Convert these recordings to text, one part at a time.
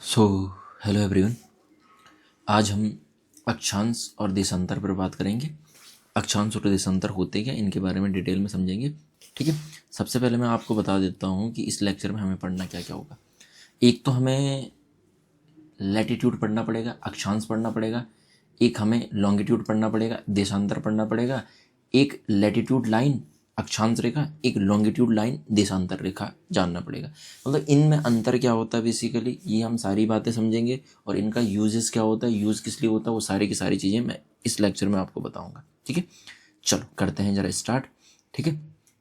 So hello everyone. आज हम अक्षांश और देशांतर पर बात करेंगे। अक्षांश और देशांतर होते क्या, इनके बारे में डिटेल में समझेंगे। ठीक है, सबसे पहले मैं आपको बता देता हूँ कि इस लेक्चर में हमें पढ़ना क्या क्या होगा। एक तो हमें लैटिट्यूड पढ़ना पड़ेगा, अक्षांश पढ़ना पड़ेगा। एक हमें लॉन्गिट्यूड पढ़ना पड़ेगा, देशांतर पढ़ना पड़ेगा। एक लैटिट्यूड लाइन अक्षांश रेखा, एक लॉन्गिट्यूड लाइन देशांतर रेखा जानना पड़ेगा। मतलब इनमें अंतर क्या होता है बेसिकली, ये हम सारी बातें समझेंगे। और इनका यूजेस क्या होता है, यूज़ किस लिए होता है, वो सारी की सारी चीज़ें मैं इस लेक्चर में आपको बताऊंगा। ठीक है, चलो करते हैं ज़रा स्टार्ट। ठीक है,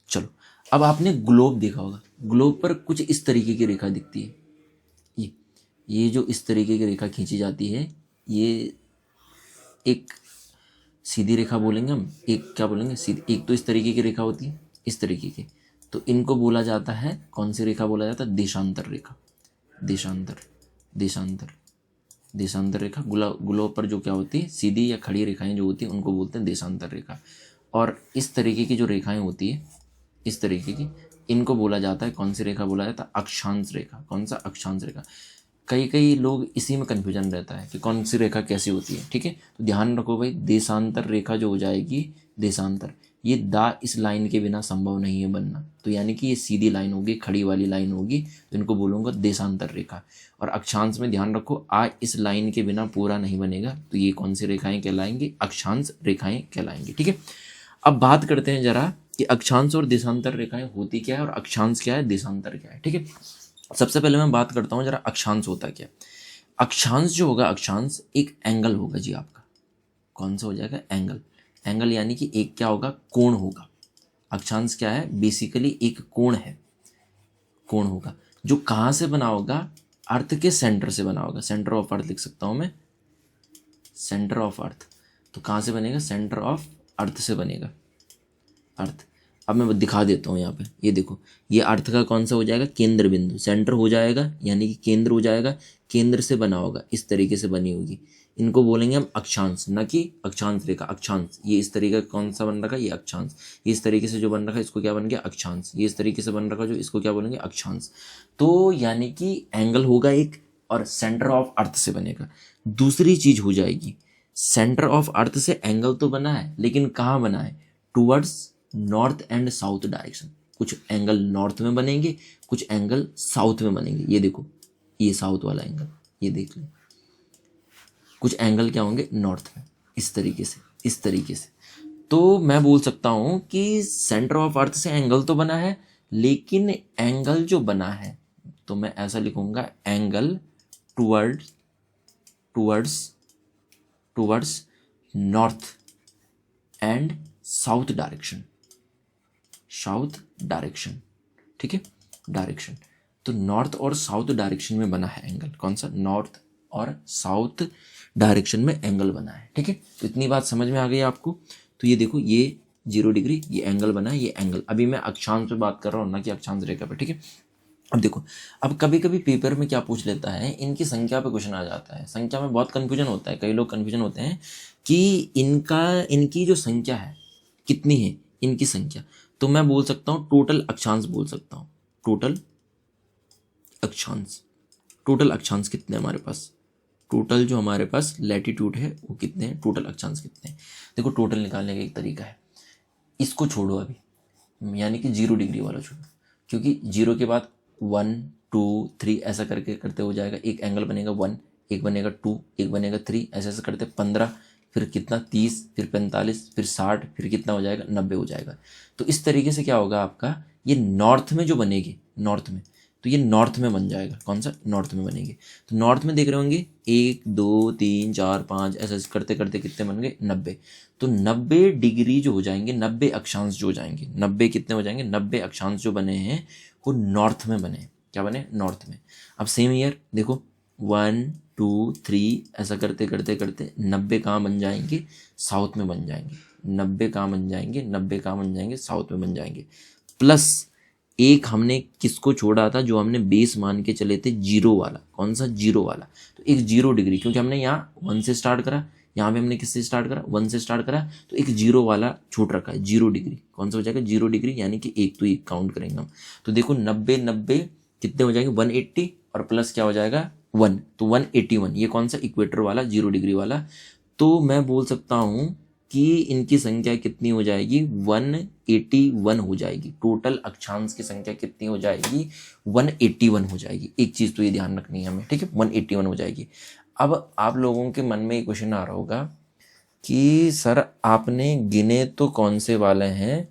चलो। अब आपने ग्लोब देखा होगा, ग्लोब पर कुछ इस तरीके की रेखा दिखती है। ये जो इस तरीके की रेखा खींची जाती है, ये एक सीधी रेखा बोलेंगे हम, एक क्या बोलेंगे, सीधी। एक तो इस तरीके की रेखा होती है, इस तरीके की, तो इनको बोला जाता है, कौन सी रेखा बोला जाता है, देशांतर रेखा। देशांतर देशांतर देशांतर रेखा। ग्लोब पर जो क्या होती है, सीधी या खड़ी रेखाएं जो होती हैं, उनको बोलते हैं देशांतर रेखा। और इस तरीके की जो रेखाएं होती है, इस तरीके की, इनको बोला जाता है, कौन सी रेखा बोला जाता है, अक्षांश रेखा। कौन सा, अक्षांश रेखा। कई लोग इसी में कन्फ्यूजन रहता है कि कौन सी रेखा कैसी होती है। ठीक है, तो ध्यान रखो भाई, देशांतर रेखा जो हो जाएगी, देशांतर, ये इस लाइन के बिना संभव नहीं है बनना। तो यानी कि ये सीधी लाइन होगी, खड़ी वाली लाइन होगी, तो इनको बोलूँगा देशांतर रेखा। और अक्षांश में ध्यान रखो, इस लाइन के बिना पूरा नहीं बनेगा, तो ये कौन सी रेखाएं कहलाएंगी, अक्षांश रेखाएं कहलाएंगी। ठीक है, अब बात करते हैं जरा कि अक्षांश और देशांतर रेखाएं होती क्या है, और अक्षांश क्या है, देशांतर क्या है। ठीक है, सबसे पहले मैं बात करता हूँ जरा अक्षांश होता क्या। अक्षांश जो होगा, अक्षांश एक एंगल होगा जी आपका। कौन सा हो जाएगा, एंगल। एंगल यानी कि एक क्या होगा, कोण होगा। अक्षांश क्या है, बेसिकली एक कोण है, कोण होगा, जो कहाँ से बना होगा, अर्थ के सेंटर से बना होगा। सेंटर ऑफ अर्थ लिख सकता हूँ मैं, सेंटर ऑफ अर्थ। तो कहाँ से बनेगा, सेंटर ऑफ अर्थ से बनेगा, अर्थ। अब मैं दिखा देता हूँ यहाँ पे, ये देखो, ये अर्थ का कौन सा हो जाएगा, केंद्र बिंदु, सेंटर हो जाएगा, यानी कि केंद्र हो जाएगा, केंद्र से बना होगा, इस तरीके से बनी होगी। इनको बोलेंगे हम अक्षांश, न कि अक्षांश रेखा। अक्षांश ये इस तरीके का कौन सा बन रखा है, ये अक्षांश। ये इस तरीके से जो बन रखा है, इसको क्या बन गया, अक्षांश। ये इस तरीके से बन रखा है जो, इसको क्या बोलेंगे, अक्षांश। तो यानी कि एंगल होगा एक, और सेंटर ऑफ अर्थ से बनेगा। दूसरी चीज हो जाएगी, सेंटर ऑफ अर्थ से एंगल तो बना है, लेकिन कहाँ बना है, towards north and south direction. कुछ एंगल नॉर्थ में बनेंगे, कुछ एंगल साउथ में बनेंगे। ये देखो, ये साउथ वाला एंगल, ये देख लें। कुछ एंगल क्या होंगे, नॉर्थ में, इस तरीके से, इस तरीके से। तो मैं बोल सकता हूं कि सेंटर ऑफ अर्थ से एंगल तो बना है, लेकिन एंगल जो बना है, तो मैं ऐसा लिखूंगा, angle towards towards towards north and south direction, south direction. ठीक है, डायरेक्शन। तो नॉर्थ और साउथ डायरेक्शन में बना है एंगल। कौन सा, नॉर्थ और साउथ डायरेक्शन में एंगल बना है। ठीक है, तो इतनी बात समझ में आ गई आपको। तो ये देखो, ये 0 डिग्री, ये एंगल बना है, ये एंगल। अभी मैं अक्षांश पे बात कर रहा हूँ, ना कि अक्षांश रेखा पे। ठीक है, अब देखो, अब कभी कभी पेपर में क्या पूछ लेता है, इनकी संख्या पे क्वेश्चन आ जाता है। संख्या में बहुत कंफ्यूजन होता है, कई लोग कंफ्यूजन होते हैं कि इनकी जो संख्या है, कितनी है इनकी संख्या। तो मैं बोल सकता हूँ टोटल अक्षांश बोल सकता हूँ, टोटल अक्षांश। टोटल अक्षांश कितने हमारे पास, टोटल जो हमारे पास लैटिट्यूड है वो कितने हैं, टोटल अक्षांश कितने हैं। देखो, टोटल निकालने का एक तरीका है, इसको छोड़ो अभी, यानी कि 0 डिग्री वाला छोड़ो, क्योंकि 0 के बाद 1 2 3 ऐसा करके करते हो जाएगा। एक एंगल बनेगा 1, एक बनेगा 2, एक बनेगा 3, ऐसे ऐसे करते 15, फिर कितना 30, फिर 45, फिर 60, फिर कितना हो जाएगा, 90 हो जाएगा। तो इस तरीके से क्या होगा आपका, ये नॉर्थ में जो बनेगी, नॉर्थ में, तो ये नॉर्थ में बन जाएगा। कौन सा, नॉर्थ में बनेगी। तो नॉर्थ में देख रहे होंगे 1 2 3 4 5 ऐसे करते करते कितने बन गए, 90। तो 90 डिग्री जो हो जाएंगे, 90 अक्षांश जो हो जाएंगे, 90 कितने हो जाएंगे, 90 अक्षांश जो बने हैं वो नॉर्थ में बने। क्या बने, नॉर्थ में। अब सेम ईयर देखो, 1 2 3 ऐसा करते करते करते 90 कहाँ बन जाएंगे, साउथ में बन जाएंगे। 90 कहाँ बन जाएंगे, 90 कहाँ बन जाएंगे, साउथ में बन जाएंगे। प्लस एक हमने किसको छोड़ा था, जो हमने बेस मान के चले थे, 0 वाला। कौन सा, 0 वाला। तो एक 0 डिग्री, क्योंकि हमने यहाँ 1 से स्टार्ट करा, यहाँ पे हमने किससे स्टार्ट करा, 1 से स्टार्ट करा, तो एक 0 वाला छूट रखा है, 0 डिग्री। कौन सा हो जाएगा, 0 डिग्री, यानी कि एक तो एक काउंट करेंगे हम। तो देखो 90 90 कितने हो जाएंगे, 180, और प्लस क्या हो जाएगा 1, तो 181 ये कौन सा, इक्वेटर वाला 0 डिग्री वाला। तो मैं बोल सकता हूँ कि इनकी संख्या कितनी हो जाएगी, 181 हो जाएगी। टोटल अक्षांश की संख्या कितनी हो जाएगी, 181 हो जाएगी। एक चीज़ तो ये ध्यान रखनी है हमें, ठीक है, 181 हो जाएगी। अब आप लोगों के मन में एक क्वेश्चन आ रहा होगा कि सर आपने गिने तो कौन से वाले हैं,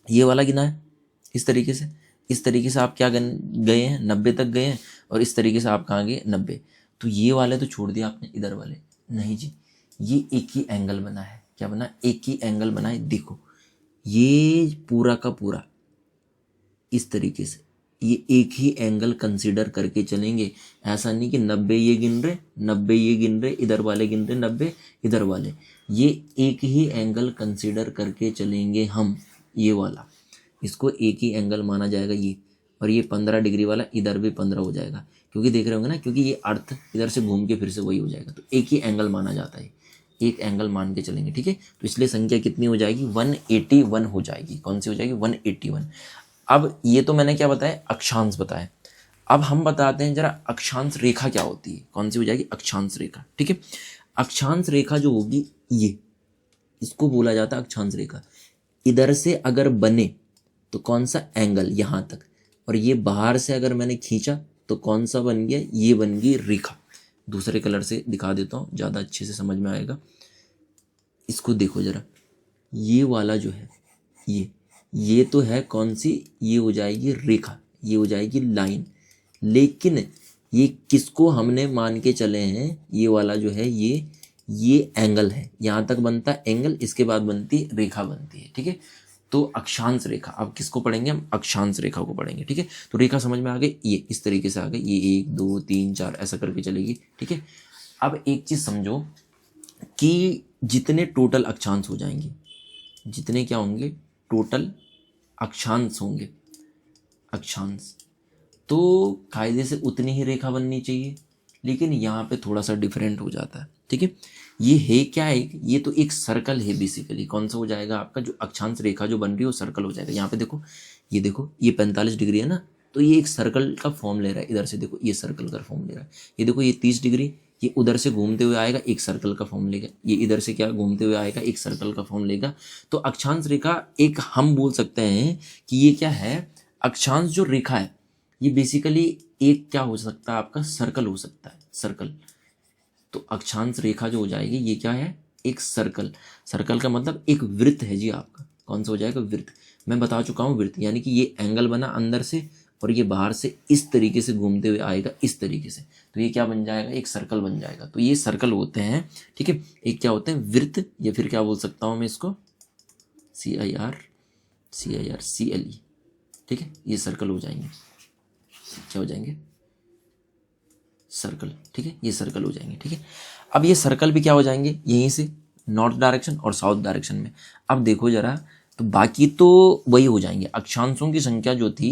ये वाला गिना है इस तरीके से, इस तरीके से आप क्या गए हैं, 90 तक गए हैं, और इस तरीके से आप कहाँ गए, 90। तो ये वाले तो छोड़ दिया आपने, इधर वाले नहीं जी, ये एक ही एंगल बना है। क्या बना, एक ही एंगल बना है। देखो ये पूरा का पूरा इस तरीके से, ये एक ही एंगल कंसीडर करके चलेंगे। ऐसा नहीं कि 90 ये गिन रहे, 90 ये गिन रहे, इधर वाले गिन रहे 90, इधर वाले, ये एक ही एंगल कंसीडर करके चलेंगे हम। ये वाला इसको एक ही एंगल माना जाएगा ये, और ये 15 डिग्री वाला इधर भी 15 हो जाएगा, क्योंकि देख रहे होंगे ना, क्योंकि ये अर्थ इधर से घूम के फिर से वही हो जाएगा। तो एक ही एंगल माना जाता है, एक एंगल मान के चलेंगे, ठीक है। तो इसलिए संख्या कितनी हो जाएगी, 181 हो जाएगी। कौन सी हो जाएगी, 181। अब ये तो मैंने क्या बताया, अक्षांश बताया। अब हम बताते हैं जरा अक्षांश रेखा क्या होती है। कौन सी हो जाएगी, अक्षांश रेखा, ठीक है। अक्षांश रेखा जो होगी ये, इसको बोला जाता है अक्षांश रेखा। इधर से अगर बने तो कौन सा एंगल यहाँ तक, और ये बाहर से अगर मैंने खींचा तो कौन सा बन गया, ये बन गई रेखा। दूसरे कलर से दिखा देता हूँ, ज़्यादा अच्छे से समझ में आएगा। इसको देखो जरा, ये वाला जो है ये तो है कौन सी, ये हो जाएगी रेखा, ये हो जाएगी लाइन। लेकिन ये किसको हमने मान के चले हैं, ये वाला जो है ये एंगल है, यहाँ तक बनता है एंगल, इसके बाद बनती रेखा बनती है, ठीक है। तो अक्षांश रेखा, अब किसको पढ़ेंगे हम, अक्षांश रेखा को पढ़ेंगे, ठीक है। तो रेखा समझ में आ गई, ये इस तरीके से आ गई, ये 1 2 3 4 ऐसा करके चलेगी, ठीक है। अब एक चीज समझो कि जितने टोटल अक्षांश हो जाएंगे, जितने क्या होंगे, टोटल अक्षांश होंगे, अक्षांश, तो कायदे से उतनी ही रेखा बननी चाहिए। लेकिन यहाँ पे थोड़ा सा डिफरेंट हो जाता है, ठीक है। ये है क्या है, ये तो एक सर्कल है बेसिकली। कौन सा हो जाएगा आपका, जो अक्षांश रेखा जो बन रही है वो सर्कल हो जाएगा। यहाँ पे देखो, ये देखो, ये 45 डिग्री है ना, तो ये एक सर्कल का फॉर्म ले रहा है। इधर से देखो, ये सर्कल का फॉर्म ले रहा है। ये देखो, ये 30 डिग्री, ये उधर से घूमते हुए आएगा, एक सर्कल का फॉर्म लेगा। ये इधर से क्या घूमते हुए आएगा, एक सर्कल का फॉर्म लेगा। तो अक्षांश रेखा एक, हम बोल सकते हैं कि ये क्या है, अक्षांश जो रेखा है ये बेसिकली एक क्या हो सकता है आपका, सर्कल हो सकता है, सर्कल। तो अक्षांश रेखा जो हो जाएगी ये क्या है, एक सर्कल। सर्कल का मतलब एक वृत्त है जी आपका। कौन सा हो जाएगा, वृत्त। मैं बता चुका हूँ वृत्त, यानी कि ये एंगल बना अंदर से, और ये बाहर से इस तरीके से घूमते हुए आएगा, इस तरीके से। तो ये क्या बन जाएगा, एक सर्कल बन जाएगा। तो ये सर्कल होते हैं, ठीक है। एक क्या होते हैं, वृत्त, या फिर क्या बोल सकता हूँ मैं इसको, CIRCLE, ठीक है। ये सर्कल हो जाएंगे, क्या हो जाएंगे, सर्कल, ठीक है। ये सर्कल हो जाएंगे, ठीक है। अब ये सर्कल भी क्या हो जाएंगे, यहीं से नॉर्थ डायरेक्शन और साउथ डायरेक्शन में। अब देखो जरा, तो बाकी तो वही हो जाएंगे। अक्षांशों की संख्या जो थी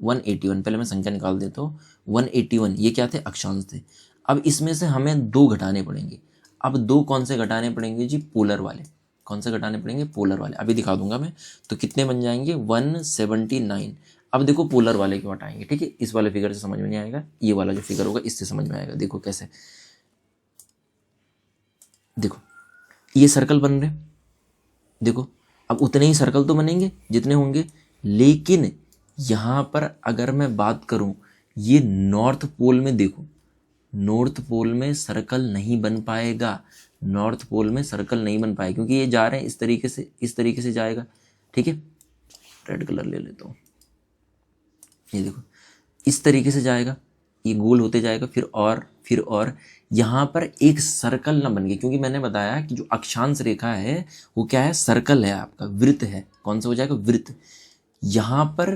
181, पहले मैं संख्या निकाल देता हूँ, 181 ये क्या थे, अक्षांश थे। अब इसमें से हमें 2 घटाने पड़ेंगे। अब 2 कौन से घटाने पड़ेंगे जी, पोलर वाले। कौन से घटाने पड़ेंगे, पोलर वाले, अभी दिखा दूंगा मैं। तो कितने बन जाएंगे, 179। अब देखो पोलर वाले क्यों हटाएंगे, ठीक है। इस वाले फिगर से समझ में नहीं आएगा, ये वाला जो फिगर होगा इससे समझ में आएगा। देखो कैसे, देखो ये सर्कल बन रहे, देखो। अब उतने ही सर्कल तो बनेंगे जितने होंगे, लेकिन यहाँ पर अगर मैं बात करूँ, ये नॉर्थ पोल में देखो, नॉर्थ पोल में सर्कल नहीं बन पाएगा। नॉर्थ पोल में सर्कल नहीं बन पाएगा क्योंकि ये जा रहे हैं इस तरीके से, इस तरीके से जाएगा, ठीक है। रेड कलर ले लेता हूँ, ये देखो इस तरीके से जाएगा, ये गोल होते जाएगा, फिर और यहाँ पर एक सर्कल ना बन गया, क्योंकि मैंने बताया कि जो अक्षांश रेखा है वो क्या है, सर्कल है आपका, वृत्त है। कौन सा हो जाएगा, वृत्त। यहाँ पर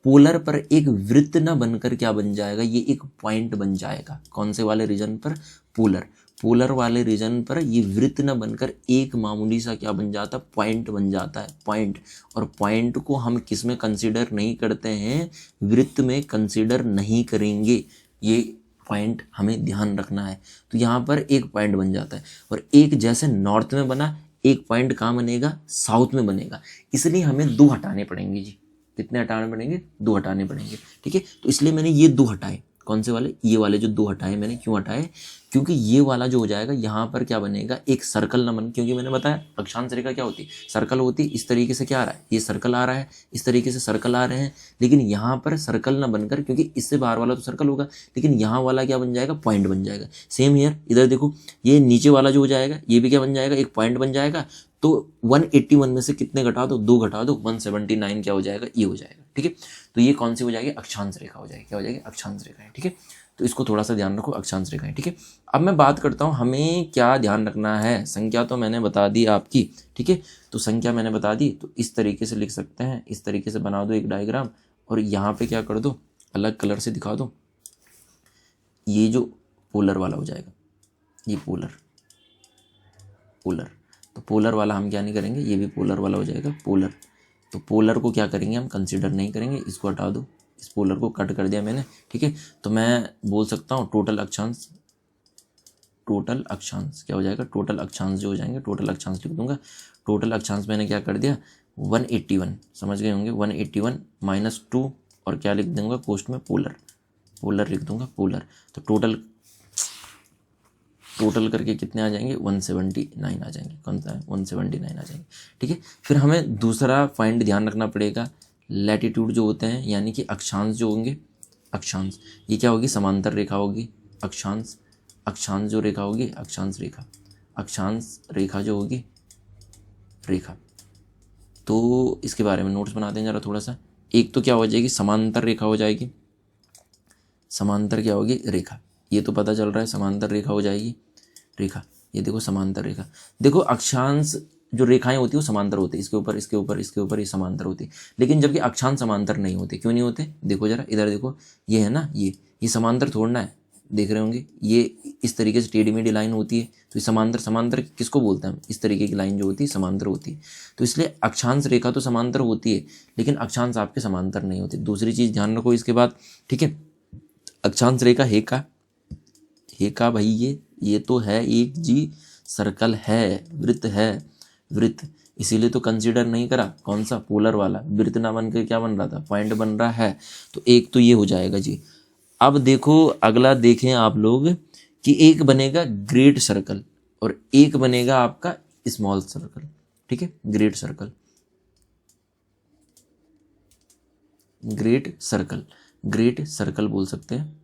पोलर पर एक वृत्त ना बनकर क्या बन जाएगा, ये एक पॉइंट बन जाएगा। कौन से वाले रीजन पर, पोलर। पोलर वाले रीजन पर ये वृत्त न बनकर एक मामूली सा क्या बन जाता है, पॉइंट बन जाता है, पॉइंट। और पॉइंट को हम किस में कंसीडर नहीं करते हैं, वृत्त में कंसीडर नहीं करेंगे। ये पॉइंट हमें ध्यान रखना है। तो यहाँ पर एक पॉइंट बन जाता है, और एक जैसे नॉर्थ में बना, एक पॉइंट कहाँ बनेगा, साउथ में बनेगा। इसलिए हमें 2 हटाने पड़ेंगे जी। कितने हटाने पड़ेंगे, 2 हटाने पड़ेंगे, ठीक है। तो इसलिए मैंने ये 2 हटाए। कौन से वाले? ये वाले जो 2 हटाए मैंने। क्यों हटाए? क्योंकि ये वाला जो हो जाएगा यहाँ पर क्या बनेगा, एक सर्कल ना बन, क्योंकि मैंने बताया अक्षांश रेखा क्या होती है, सर्कल होती है। इस तरीके से क्या आ रहा है, ये सर्कल आ रहा है, इस तरीके से सर्कल आ रहे हैं, लेकिन यहाँ पर सर्कल ना बनकर, क्योंकि इससे बाहर वाला तो सर्कल होगा, लेकिन यहाँ वाला क्या बन जाएगा, पॉइंट बन जाएगा। सेम हियर, इधर देखो, ये नीचे वाला जो हो जाएगा ये भी क्या बन जाएगा, एक पॉइंट बन जाएगा। तो 181 में से कितने घटा दो, 2 घटा दो, 179 क्या हो जाएगा, ये हो जाएगा। ठीक है, तो ये कौन सी हो जाएगी, अक्षांश रेखा हो जाएगी। क्या हो जाएगी, अक्षांश रेखा है। ठीक है, तो इसको थोड़ा सा ध्यान रखो, अक्षांश रेखा है। ठीक है, अब मैं बात करता हूँ हमें क्या ध्यान रखना है। संख्या तो मैंने बता दी आपकी, ठीक है, तो संख्या मैंने बता दी, तो इस तरीके से लिख सकते हैं, इस तरीके से बना दो एक डायग्राम, और यहाँ पे क्या कर दो, अलग कलर से दिखा दो। ये जो पोलर वाला हो जाएगा, ये पोलर, तो पोलर वाला हम क्या नहीं करेंगे, ये भी पोलर वाला हो जाएगा, पोलर। तो पोलर को क्या करेंगे, हम कंसीडर नहीं करेंगे, इसको हटा दो, इस पोलर को कट कर दिया मैंने। ठीक है, तो मैं बोल सकता हूँ टोटल अक्षांश क्या हो जाएगा, टोटल अक्षांश जो हो जाएंगे, टोटल अक्षांश लिख दूंगा। टोटल अक्षांश मैंने क्या कर दिया, 181, समझ गए होंगे, 181 -2, और क्या लिख दूंगा पोस्ट में, पोलर लिख दूंगा, पोलर। तो टोटल करके कितने आ जाएंगे, 179 आ जाएंगे। कौन सा है, 179 आ जाएंगे। ठीक है, फिर हमें दूसरा पॉइंट ध्यान रखना पड़ेगा, लैटिट्यूड जो होते हैं, यानी कि अक्षांश जो होंगे, अक्षांश ये क्या होगी, समांतर रेखा होगी। अक्षांश जो रेखा होगी, अक्षांश रेखा जो होगी, रेखा। तो इसके बारे में नोट्स बनाते हैं जरा थोड़ा सा। एक तो क्या हो जाएगी, समांतर रेखा हो जाएगी, समांतर क्या होगी, रेखा। ये तो पता चल रहा है, समांतर रेखा हो जाएगी, रेखा। ये देखो समांतर रेखा, देखो अक्षांश जो रेखाएं होती है वो समांतर होती है, इसके ऊपर इसके ऊपर इसके ऊपर, ये समांतर होती है। लेकिन जबकि अक्षांश समांतर नहीं होते, क्यों नहीं होते, देखो जरा इधर देखो, ये है ना, ये समांतर थोड़ना है, देख रहे होंगे, ये इस तरीके से टेढ़ी मेढ़ी लाइन होती है, तो ये समांतर किसको बोलते हैं हम, इस तरीके की लाइन जो होती है समांतर होती है। तो इसलिए अक्षांश रेखा तो समांतर होती है, लेकिन अक्षांश आपके समांतर नहीं होते। दूसरी चीज ध्यान रखो इसके बाद, ठीक है, अक्षांश रेखा हेका भाई, ये तो है एक जी सर्कल है, वृत्त, इसीलिए तो कंसीडर नहीं करा, कौन सा, पोलर वाला। वृत्त ना बन के क्या बन रहा था, पॉइंट बन रहा है। तो एक तो ये हो जाएगा जी। अब देखो अगला देखें आप लोग कि एक बनेगा ग्रेट सर्कल और एक बनेगा आपका स्मॉल सर्कल। ठीक है, ग्रेट सर्कल बोल सकते हैं,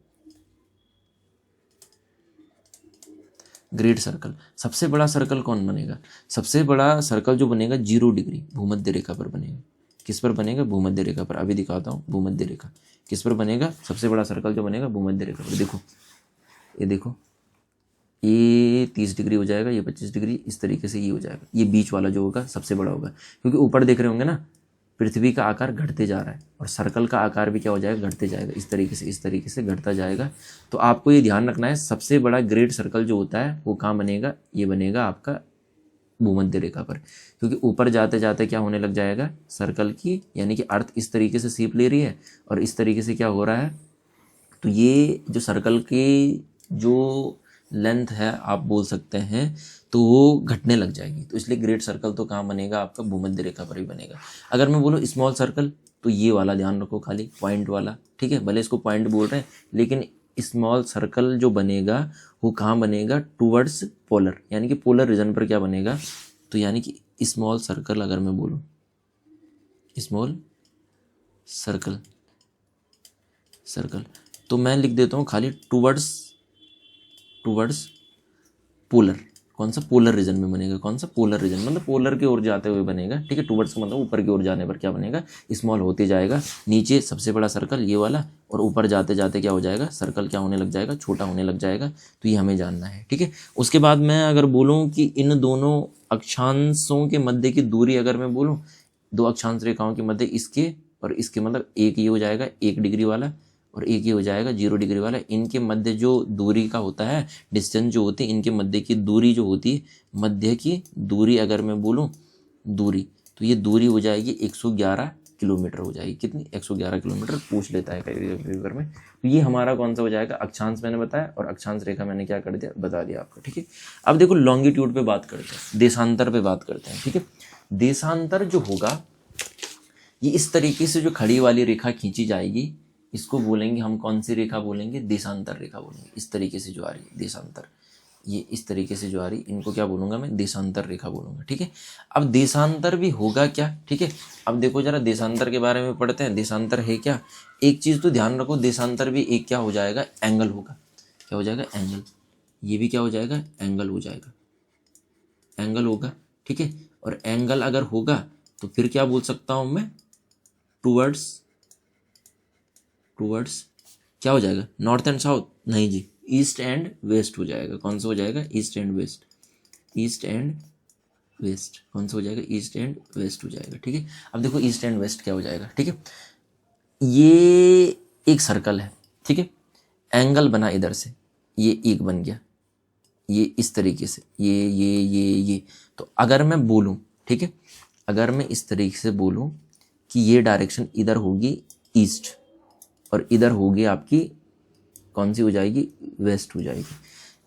ग्रेट सर्कल। सबसे बड़ा सर्कल कौन बनेगा, सबसे बड़ा सर्कल जो बनेगा 0 डिग्री भूमध्य रेखा पर बनेगा। किस पर बनेगा, भूमध्य रेखा पर। अभी दिखाता हूँ, भूमध्य रेखा किस पर बनेगा, सबसे बड़ा सर्कल जो बनेगा भूमध्य रेखा पर। देखो ये देखो, ये 30 डिग्री हो जाएगा, ये 25 डिग्री, इस तरीके से ये हो जाएगा। ये बीच वाला जो होगा सबसे बड़ा होगा, क्योंकि ऊपर देख रहे होंगे ना, पृथ्वी का आकार घटते जा रहा है और सर्कल का आकार भी क्या हो जाएगा, घटते जाएगा, इस तरीके से घटता जाएगा। तो आपको ये ध्यान रखना है, सबसे बड़ा ग्रेट सर्कल जो होता है वो कहाँ बनेगा, ये बनेगा आपका भूमध्य रेखा पर, क्योंकि ऊपर जाते जाते क्या होने लग जाएगा, सर्कल की यानी कि अर्थ इस तरीके से शेप ले रही है और इस तरीके से क्या हो रहा है, तो ये जो सर्कल की जो लेंथ है आप बोल सकते हैं, तो वो घटने लग जाएगी। तो इसलिए ग्रेट सर्कल तो कहाँ बनेगा, आपका भूमध्य रेखा पर ही बनेगा। अगर मैं बोलूँ स्मॉल सर्कल, तो ये वाला ध्यान रखो, खाली पॉइंट वाला। ठीक है, भले इसको पॉइंट बोल रहे हैं, लेकिन स्मॉल सर्कल जो बनेगा वो कहाँ बनेगा, टूवर्ड्स पोलर, यानी कि पोलर रीजन पर क्या बनेगा। तो यानी कि स्मॉल सर्कल, अगर मैं बोलूँ स्मॉल सर्कल, तो मैं लिख देता हूँ खाली टूवर्ड्स पोलर। कौन सा, पोलर रीजन में बनेगा, कौन सा, पोलर रीजन, मतलब पोलर की ओर जाते हुए बनेगा। ठीक है, टूवर्ड्स का मतलब ऊपर की ओर जाने पर क्या बनेगा, स्मॉल होते जाएगा, नीचे सबसे बड़ा सर्कल ये वाला, और ऊपर जाते जाते क्या हो जाएगा, सर्कल क्या होने लग जाएगा, छोटा होने लग जाएगा। तो ये हमें जानना है। ठीक है, उसके बाद मैं अगर बोलूँ कि इन दोनों अक्षांशों के मध्य की दूरी, अगर मैं बोलूँ 2 अक्षांश रेखाओं के मध्य इसके और इसके, मतलब एक ये हो जाएगा 1 डिग्री वाला और एक ही हो जाएगा 0 डिग्री वाला। इनके मध्य जो दूरी का होता है, डिस्टेंस जो होती है, इनके मध्य की दूरी जो होती है, मध्य की दूरी अगर मैं बोलूँ दूरी, तो ये दूरी हो जाएगी 111 किलोमीटर हो जाएगी। कितनी, 111 किलोमीटर पूछ लेता है कई पेपर में। तो ये हमारा कौन सा हो जाएगा, अक्षांश मैंने बताया, और अक्षांश रेखा मैंने क्या कर दिया, बता दिया आपको। ठीक है, अब देखो लॉन्गिट्यूड पे बात करते हैं, देशांतर पे बात करते हैं। ठीक है, देशांतर जो होगा, ये इस तरीके से जो खड़ी वाली रेखा खींची जाएगी, इसको बोलेंगे हम कौन सी रेखा बोलेंगे, देशांतर रेखा बोलेंगे। इस तरीके से जो आ रही है देशांतर, ये इस तरीके से जो आ रही, इनको क्या बोलूँगा मैं, देशांतर रेखा बोलूँगा। ठीक है, अब देशांतर भी होगा क्या, ठीक है, अब देखो जरा देशांतर के बारे में पढ़ते हैं। देशांतर है क्या, एक चीज़ तो ध्यान रखो, देशांतर भी एक क्या हो जाएगा, एंगल होगा। क्या हो जाएगा, एंगल। ये भी क्या हो जाएगा, एंगल हो जाएगा, एंगल होगा। ठीक है, और एंगल अगर होगा तो फिर क्या बोल सकता हूँ मैं, टूवर्ड्स क्या हो जाएगा, नॉर्थ एंड साउथ, नहीं जी, ईस्ट एंड वेस्ट हो जाएगा। कौन सा हो जाएगा, east and west, east and west, कौन सा हो जाएगा, ईस्ट एंड वेस्ट हो जाएगा। ठीक है, अब देखो ईस्ट एंड वेस्ट क्या हो जाएगा। ठीक है, ये एक सर्कल है, ठीक है, एंगल बना इधर से, ये एक बन गया, ये इस तरीके से, ये तो अगर मैं बोलूं, ठीक है, अगर मैं इस तरीके से बोलूं कि ये डायरेक्शन इधर होगी ईस्ट और इधर होगी आपकी कौन सी हो जाएगी, वेस्ट हो जाएगी।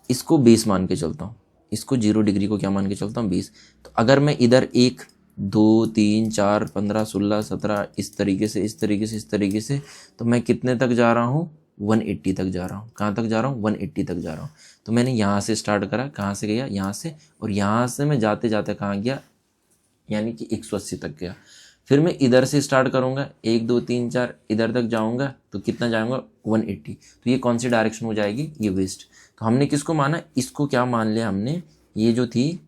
इसको बेस मान के चलता हूँ, इसको 0 डिग्री को क्या मान के चलता हूँ, बेस। तो अगर मैं इधर 1 2 3 4 15 16 17 इस तरीके से इस तरीके से इस तरीके से, तो मैं कितने तक जा रहा हूँ, 180 तक जा रहा हूँ। कहाँ तक जा रहा हूँ, 180 तक जा रहा हूँ। तो मैंने यहाँ से स्टार्ट करा, कहाँ से गया, यहाँ से, और यहाँ से मैं जाते जाते कहाँ गया, यानी कि 180 तक गया। फिर मैं इधर से स्टार्ट करूँगा, 1 2 3 4 इधर तक जाऊँगा, तो कितना जाऊँगा, 180। तो ये कौन सी डायरेक्शन हो जाएगी, ये वेस्ट। तो हमने किसको माना, इसको क्या मान लिया हमने, ये जो थी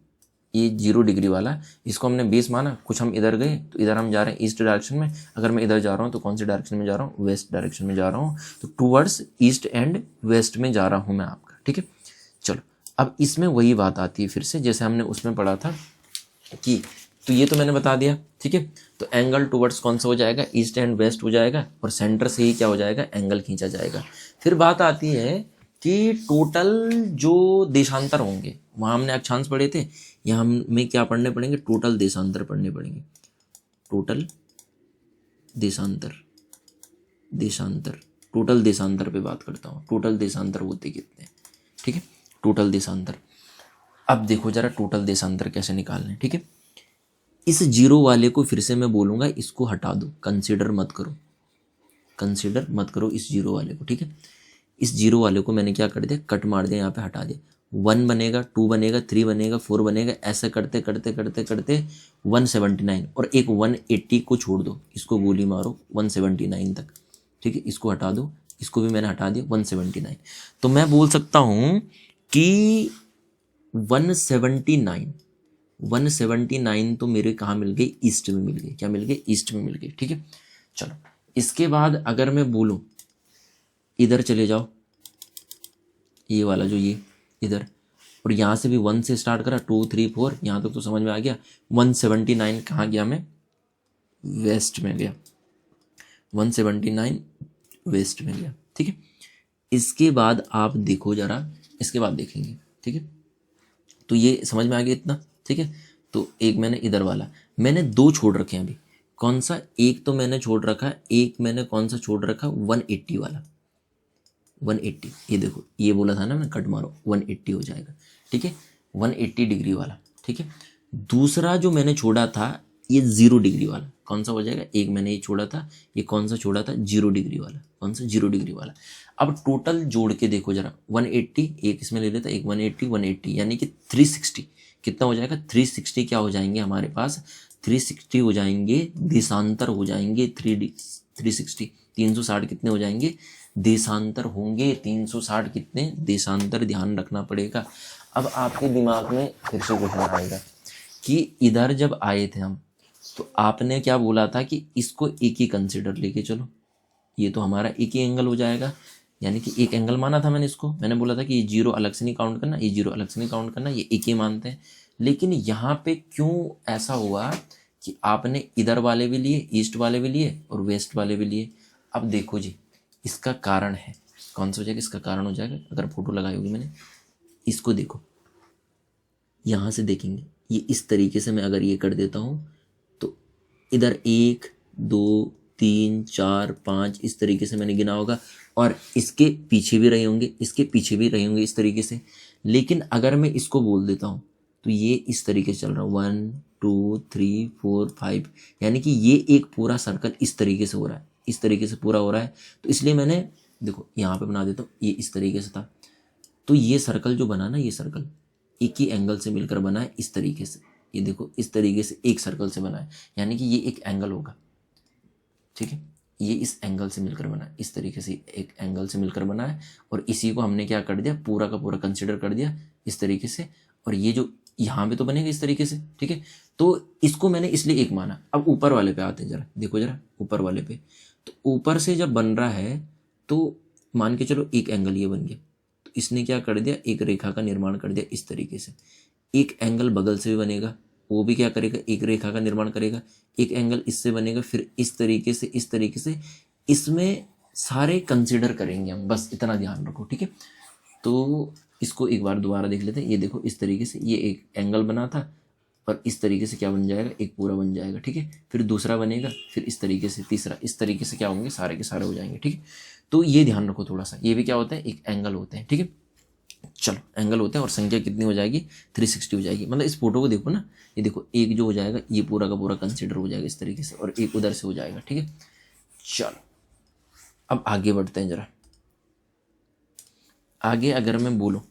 ये 0 डिग्री वाला, इसको हमने बेस माना। कुछ हम इधर गए तो इधर हम जा रहे हैं ईस्ट डायरेक्शन में, अगर मैं इधर जा रहा हूँ तो कौन सी डायरेक्शन में जा रहा हूँ, वेस्ट डायरेक्शन में जा रहा हूँ। तो टूवर्ड्स ईस्ट एंड वेस्ट में जा रहा हूँ मैं आपका। ठीक है, चलो अब इसमें वही बात आती है फिर से, जैसे हमने उसमें पढ़ा था कि, तो ये तो मैंने बता दिया। ठीक है, तो एंगल टुवर्ड्स कौन सा हो जाएगा, ईस्ट एंड वेस्ट हो जाएगा, और सेंटर से ही क्या हो जाएगा, एंगल खींचा जाएगा। फिर बात आती है कि टोटल जो देशांतर होंगे, वहाँ हमने अक्षांश पढ़े थे, यहाँ हमें क्या पढ़ने पड़ेंगे, टोटल देशांतर पढ़ने पड़ेंगे। टोटल देशांतर, टोटल देशांतर पे बात करता हूँ, टोटल देशांतर होते कितने। ठीक है, टोटल देशांतर। अब देखो जरा टोटल देशांतर कैसे निकालने। ठीक है, इस 0 वाले को फिर से मैं बोलूँगा, इसको हटा दो, कंसीडर मत करो, कंसीडर मत करो इस 0 वाले को। ठीक है, इस 0 वाले को मैंने क्या कर दिया, कट मार दिया, यहाँ पे हटा दिया। 1 बनेगा, 2 बनेगा, 3 बनेगा, 4 बनेगा, ऐसे करते करते करते करते 179, और एक 180 को छोड़ दो, इसको गोली मारो 179 तक। ठीक है, इसको हटा दो, इसको भी मैंने हटा दिया 179। तो मैं बोल सकता हूँ कि 179 तो मेरे कहाँ मिल गए, ईस्ट में मिल गए। क्या मिल गए, ईस्ट में मिल गए। ठीक है, चलो इसके बाद अगर मैं बोलूँ इधर चले जाओ, ये वाला जो ये इधर, और यहाँ से भी 1 से स्टार्ट करा, 2 3 4 यहाँ तक तो समझ में आ गया। 179 कहाँ गया, मैं वेस्ट में गया, 179 वेस्ट में गया। ठीक है, इसके बाद आप देखो जरा, इसके बाद देखेंगे। ठीक है, तो ये समझ में आ गया इतना। ठीक है, तो एक मैंने इधर वाला, मैंने 2 छोड़ रखे हैं अभी। कौन सा, एक तो मैंने छोड़ रखा, एक मैंने कौन सा छोड़ रखा, 180 वाला, 180। ये देखो, ये बोला था ना मैं, कट मारो 180 हो जाएगा। ठीक है, 180 डिग्री वाला। ठीक है, दूसरा जो मैंने छोड़ा था ये 0 डिग्री वाला, कौन सा हो जाएगा, एक मैंने ये छोड़ा था, ये कौन सा छोड़ा था, 0 डिग्री वाला। कौन सा, 0 डिग्री वाला। अब टोटल जोड़ के देखो जरा, 180 एक इसमें ले लेता, एक 180 यानी कि 360 कितना हो जाएगा, 360 क्या हो जाएंगे हमारे पास, 360 हो जाएंगे देशांतर, हो जाएंगे 360, 360 कितने हो जाएंगे, देशांतर होंगे 360 कितने, देशांतर। ध्यान रखना पड़ेगा। अब आपके दिमाग में फिर से क्वेश्चन आएगा कि इधर जब आए थे हम, तो आपने क्या बोला था कि इसको एक ही कंसिडर लेके चलो, ये तो हमारा एक ही एंगल हो जाएगा, यानी कि एक एंगल माना था मैंने इसको। मैंने बोला था कि ये 0 अलग से नहीं काउंट करना, ये 0 अलग से नहीं काउंट करना, ये एक ही मानते हैं। लेकिन यहाँ पे क्यों ऐसा हुआ कि आपने इधर वाले भी लिए, ईस्ट वाले भी लिए और वेस्ट वाले भी लिए। अब देखो जी, इसका कारण है, कौन सा हो जाएगा, इसका कारण हो जाएगा, अगर फोटो लगाई होगी मैंने, इसको देखो, यहाँ से देखेंगे, ये इस तरीके से मैं अगर ये कर देता हूँ, तो इधर 1 2 3 4 5 इस तरीके से मैंने गिना होगा, और इसके पीछे भी रहे होंगे, इसके पीछे भी रहे होंगे इस तरीके से। लेकिन अगर मैं इसको बोल देता हूँ तो ये इस तरीके से चल रहा है, 1 2 3 4 5, यानी कि ये एक पूरा सर्कल इस तरीके से हो रहा है। इस तरीके से पूरा हो रहा है, तो इसलिए मैंने देखो यहाँ पे बना देता हूँ, ये इस तरीके से था, तो ये सर्कल जो बना ना, ये सर्कल एक ही एंगल से मिलकर बना है इस तरीके से, ये देखो इस तरीके से एक सर्कल से बना है, यानी कि ये एक एंगल होगा, ठीक है, ये इस एंगल से मिलकर बना है, इस तरीके से एक एंगल से मिलकर बना है, और इसी को हमने क्या कर दिया, पूरा का पूरा कंसिडर कर दिया इस तरीके से, और ये जो यहाँ पे तो बनेगा इस तरीके से, ठीक है, तो इसको मैंने इसलिए एक माना। अब ऊपर वाले पे आते हैं, जरा देखो जरा ऊपर वाले पे, तो ऊपर से जब बन रहा है तो मान के चलो एक एंगल ये बन गया, तो इसने क्या कर दिया, एक रेखा का निर्माण कर दिया इस तरीके से, एक एंगल बगल से भी बनेगा, वो भी क्या करेगा, एक रेखा का निर्माण करेगा, एक एंगल इससे बनेगा, फिर इस तरीके से, इस तरीके से, इसमें सारे कंसिडर करेंगे हम, बस इतना ध्यान रखो, ठीक है। तो इसको एक बार दोबारा देख लेते हैं, ये देखो इस तरीके से ये एक एंगल बना था, और इस तरीके से क्या बन जाएगा, एक पूरा बन जाएगा, ठीक है, फिर दूसरा बनेगा, फिर इस तरीके से तीसरा, इस तरीके से क्या होंगे, सारे के सारे हो जाएंगे, ठीक है। तो ये ध्यान रखो थोड़ा सा, ये भी क्या होता है, एक एंगल होते हैं, ठीक है। चलो एंगल होते हैं, और संख्या कितनी हो जाएगी, 360 हो जाएगी, मतलब इस फोटो को देखो ना, ये देखो एक जो हो जाएगा ये पूरा का पूरा कंसिडर हो जाएगा इस तरीके से, और एक उधर से हो जाएगा, ठीक है। चलो अब आगे बढ़ते हैं जरा, आगे अगर मैं बोलूँ,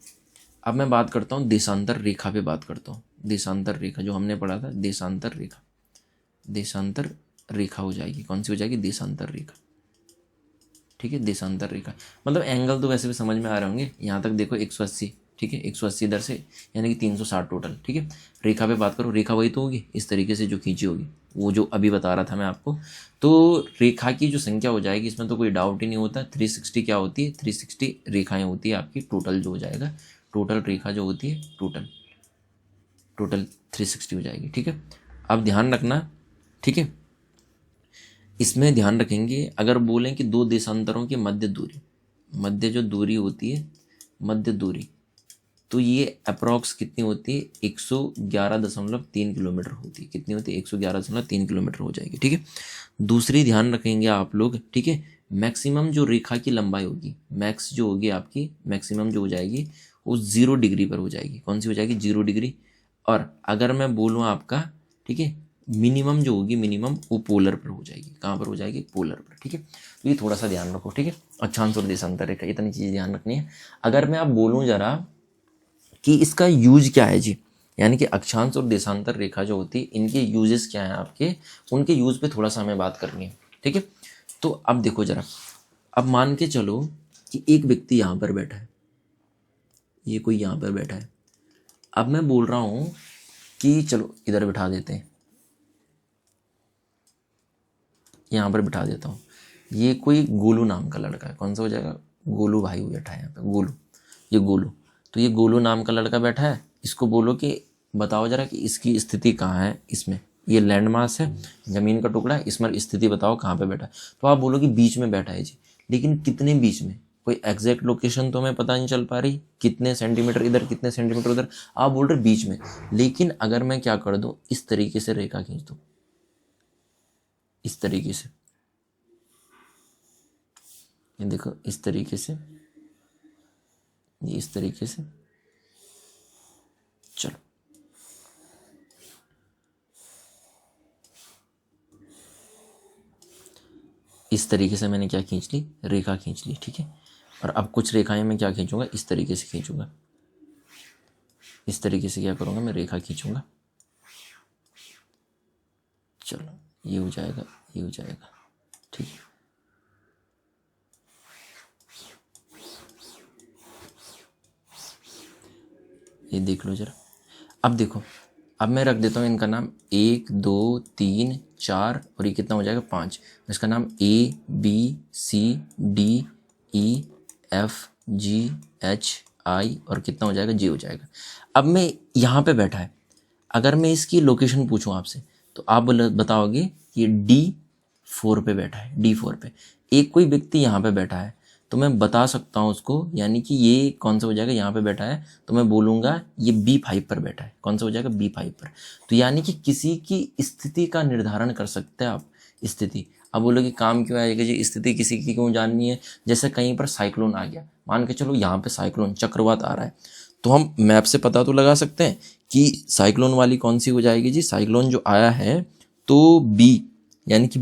अब मैं बात करता हूँ देशांतर रेखा पे बात करता हूँ, देशांतर रेखा जो हमने पढ़ा था, देशांतर रेखा, देशांतर रेखा हो जाएगी, कौन सी हो जाएगी, देशांतर रेखा, ठीक है, देशांतर रेखा, मतलब एंगल तो वैसे भी समझ में आ रहे होंगे, यहाँ तक देखो 180, ठीक है, 180 इधर से, यानी कि 360 टोटल, ठीक है। रेखा पे बात करो, रेखा वही तो होगी इस तरीके से जो खींची होगी, वो जो अभी बता रहा था मैं आपको, तो रेखा की जो संख्या हो जाएगी, इसमें तो कोई डाउट ही नहीं होता, 360 क्या होती है, 360 रेखाएं होती है आपकी, टोटल जो हो जाएगा, टोटल रेखा जो होती है, टोटल 360 हो जाएगी, ठीक है। अब ध्यान रखना, ठीक है, इसमें ध्यान रखेंगे, अगर बोलें कि दो देशांतरों की मध्य दूरी, मध्य जो दूरी होती है, मध्य दूरी, तो ये अप्रॉक्स कितनी होती है, 111.3 किलोमीटर होती है, कितनी होती है, 111.3 किलोमीटर हो जाएगी, ठीक है। दूसरी ध्यान रखेंगे आप लोग, ठीक है, मैक्सिमम जो रेखा की लंबाई होगी, मैक्स जो होगी आपकी, मैक्सिमम जो हो जाएगी वो 0 डिग्री पर हो जाएगी, कौन सी हो जाएगी, 0 डिग्री। और अगर मैं बोलूँ आपका, ठीक है, मिनिमम जो होगी, मिनिमम वो पोलर पर हो जाएगी, कहाँ पर हो जाएगी, पोलर पर, ठीक है। तो ये थोड़ा सा ध्यान रखो, ठीक है, अक्षांश और देशांतर रेखा, इतनी चीज़ें ध्यान रखनी है। अगर मैं आप बोलूँ जरा कि इसका यूज क्या है जी, यानी कि अक्षांश और देशांतर रेखा जो होती है, इनके यूजेस क्या हैं आपके, उनके यूज पे थोड़ा सा हमें बात करनी है, ठीक है। तो अब देखो जरा, अब मान के चलो कि एक व्यक्ति यहाँ पर बैठा है, ये कोई यहाँ पर बैठा है, अब मैं बोल रहा हूँ कि चलो इधर बिठा देते हैं, यहाँ पर बिठा देता हूँ, ये कोई गोलू नाम का लड़का है, कौन सा हो जाएगा, गोलू भाई बैठा है यहाँ पे, गोलू, ये गोलू, तो ये गोलू नाम का लड़का बैठा है, इसको बोलो कि बताओ जरा कि इसकी स्थिति कहाँ है, इसमें ये लैंड मास है, ज़मीन का टुकड़ा है, इसमें स्थिति बताओ कहाँ पे बैठा है, तो आप बोलो कि बीच में बैठा है जी, लेकिन कितने बीच में, कोई एग्जैक्ट लोकेशन तो हमें पता नहीं चल पा रही, कितने सेंटीमीटर इधर, कितने सेंटीमीटर उधर, आप बोल रहे बीच में। लेकिन अगर मैं क्या कर दूँ, इस तरीके से रेखा खींच दूँ, इस तरीके से, ये देखो इस तरीके से, ये इस तरीके से, चलो इस तरीके से मैंने क्या खींच ली, रेखा खींच ली, ठीक है। और अब कुछ रेखाएं मैं क्या खींचूंगा, इस तरीके से खींचूंगा, इस तरीके से क्या करूंगा, मैं रेखा खींचूंगा, चलो ये हो जाएगा, ये हो जाएगा, ठीक है। ये देख लो जरा, अब देखो, अब मैं रख देता हूँ इनका नाम 1 2 3 4, और ये कितना हो जाएगा 5, इसका नाम ABCDEFGHI, और कितना हो जाएगा, G हो जाएगा। अब मैं यहाँ पे बैठा है, अगर मैं इसकी लोकेशन पूछूं आपसे, तो आप बताओगे कि D4 पे बैठा है, D4 पे। एक कोई व्यक्ति यहाँ पे बैठा है, तो मैं बता सकता हूँ उसको, यानी कि ये कौन सा हो जाएगा, यहाँ पे बैठा है, तो मैं बोलूँगा ये B5 पर बैठा है, कौन सा हो जाएगा, B5 पर। तो यानी कि किसी की स्थिति का निर्धारण कर सकते हैं आप, स्थिति। अब बोलोगे काम क्यों आएगा जी, स्थिति किसी की क्यों जाननी है, जैसे कहीं पर साइक्लोन आ गया, मान के चलो यहाँ पे साइक्लोन चक्रवात आ रहा है, तो हम मैप से पता तो लगा सकते हैं कि साइक्लोन वाली कौन सी हो जाएगी जी, साइक्लोन जो आया है तो B, यानी कि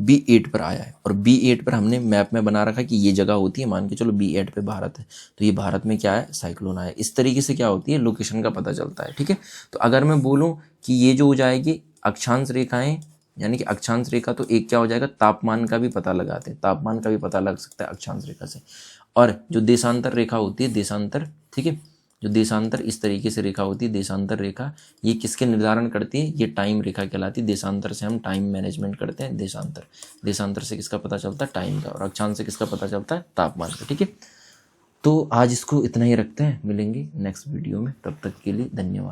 B8 पर आया है, और B8 पर हमने मैप में बना रखा कि ये जगह होती है, मान के चलो B8 पे भारत है, तो ये भारत में क्या है, साइक्लोन आया है। इस तरीके से क्या होती है, लोकेशन का पता चलता है। ठीक है, तो अगर मैं बोलूँ कि ये जो हो जाएगी अक्षांश रेखाएं, यानी कि अक्षांश रेखा, तो एक क्या हो जाएगा, तापमान का भी पता लगाते हैं, तापमान का भी पता लग सकता है अक्षांश रेखा से। और जो देशांतर रेखा होती है, देशांतर, ठीक है, जो देशांतर इस तरीके से रेखा होती है, देशांतर रेखा, ये किसके निर्धारण करती है, ये टाइम रेखा कहलाती है। देशांतर से हम टाइम मैनेजमेंट करते हैं। देशांतर, देशांतर से किसका पता चलता है, टाइम का, और अक्षांश से किसका पता चलता है, तापमान का। ठीक है, तो आज इसको इतना ही रखते हैं, मिलेंगे नेक्स्ट वीडियो में, तब तक के लिए धन्यवाद।